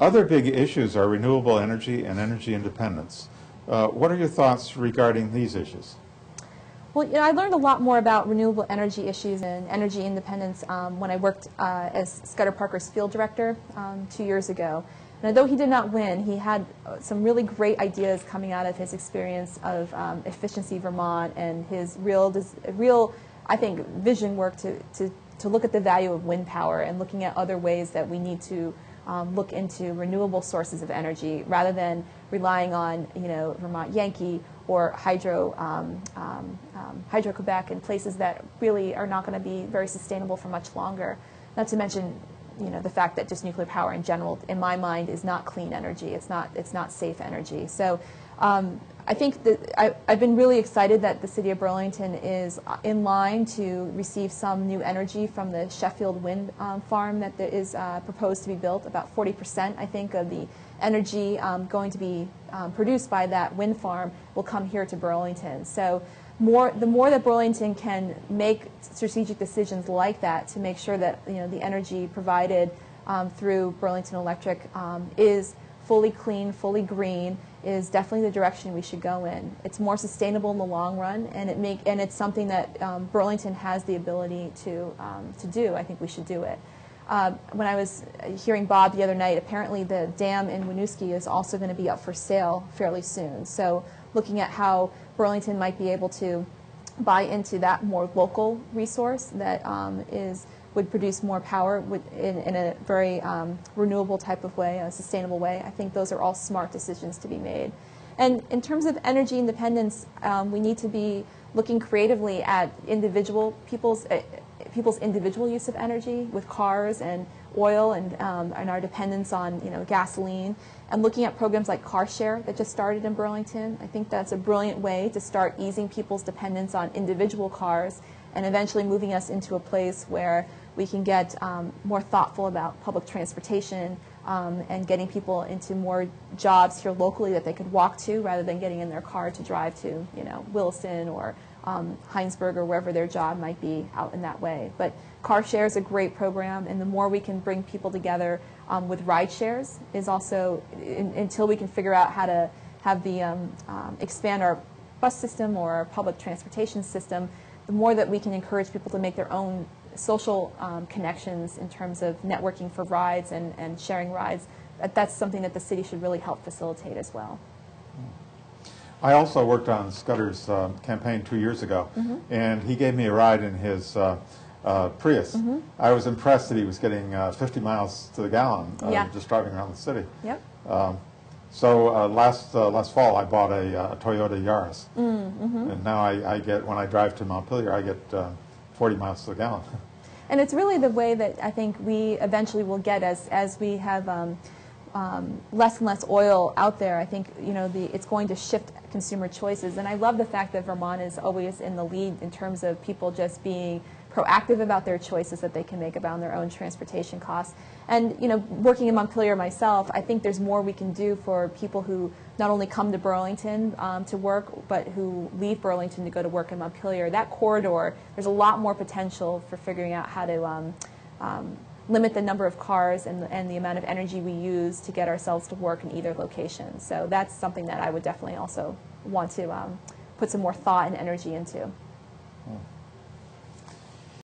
Other big issues are renewable energy and energy independence. What are your thoughts regarding these issues? Well, I learned a lot more about renewable energy issues and energy independence when I worked as Scudder Parker's field director 2 years ago. And although he did not win, he had some really great ideas coming out of his experience of Efficiency Vermont and his real, I think, vision work to look at the value of wind power and looking at other ways that we need to look into renewable sources of energy rather than relying on, Vermont Yankee or Hydro Quebec and places that really are not going to be very sustainable for much longer. Not to mention, the fact that just nuclear power in general, in my mind, is not clean energy. It's not safe energy. So I think that I've been really excited that the city of Burlington is in line to receive some new energy from the Sheffield wind farm that is proposed to be built. About 40%, I think, of the energy going to be produced by that wind farm will come here to Burlington. So the more that Burlington can make strategic decisions like that to make sure that the energy provided through Burlington Electric is fully clean, fully green, is definitely the direction we should go in. It's more sustainable in the long run, and it's something that Burlington has the ability to do. I think we should do it. When I was hearing Bob the other night, apparently the dam in Winooski is also going to be up for sale fairly soon. So looking at how Burlington might be able to buy into that more local resource that would produce more power in a very renewable type of way, a sustainable way. I think those are all smart decisions to be made. And in terms of energy independence, we need to be looking creatively at people's individual use of energy with cars and oil and our dependence on gasoline, and looking at programs like Car Share that just started in Burlington. I think that's a brilliant way to start easing people's dependence on individual cars and eventually moving us into a place where we can get more thoughtful about public transportation and getting people into more jobs here locally that they could walk to rather than getting in their car to drive to Williston or Heinsberg or wherever their job might be out in that way. But Car Share is a great program, and the more we can bring people together with ride shares is also, until we can figure out how to have expand our bus system or our public transportation system, the more that we can encourage people to make their own social connections in terms of networking for rides and sharing rides, that's something that the city should really help facilitate as well. I also worked on Scudder's campaign 2 years ago, and he gave me a ride in his Prius. I was impressed that he was getting 50 miles to the gallon just driving around the city. Yep. So last fall I bought a Toyota Yaris, and now I get, when I drive to Montpelier, I get 40 miles to the gallon. And it's really the way that I think we eventually will get as we have less and less oil out there. I think it's going to shift consumer choices, and I love the fact that Vermont is always in the lead in terms of people just being proactive about their choices that they can make about their own transportation costs. And working in Montpelier myself, I think there's more we can do for people who not only come to Burlington to work, but who leave Burlington to go to work in Montpelier. That corridor, there's a lot more potential for figuring out how to limit the number of cars and the amount of energy we use to get ourselves to work in either location. So that's something that I would definitely also want to put some more thought and energy into.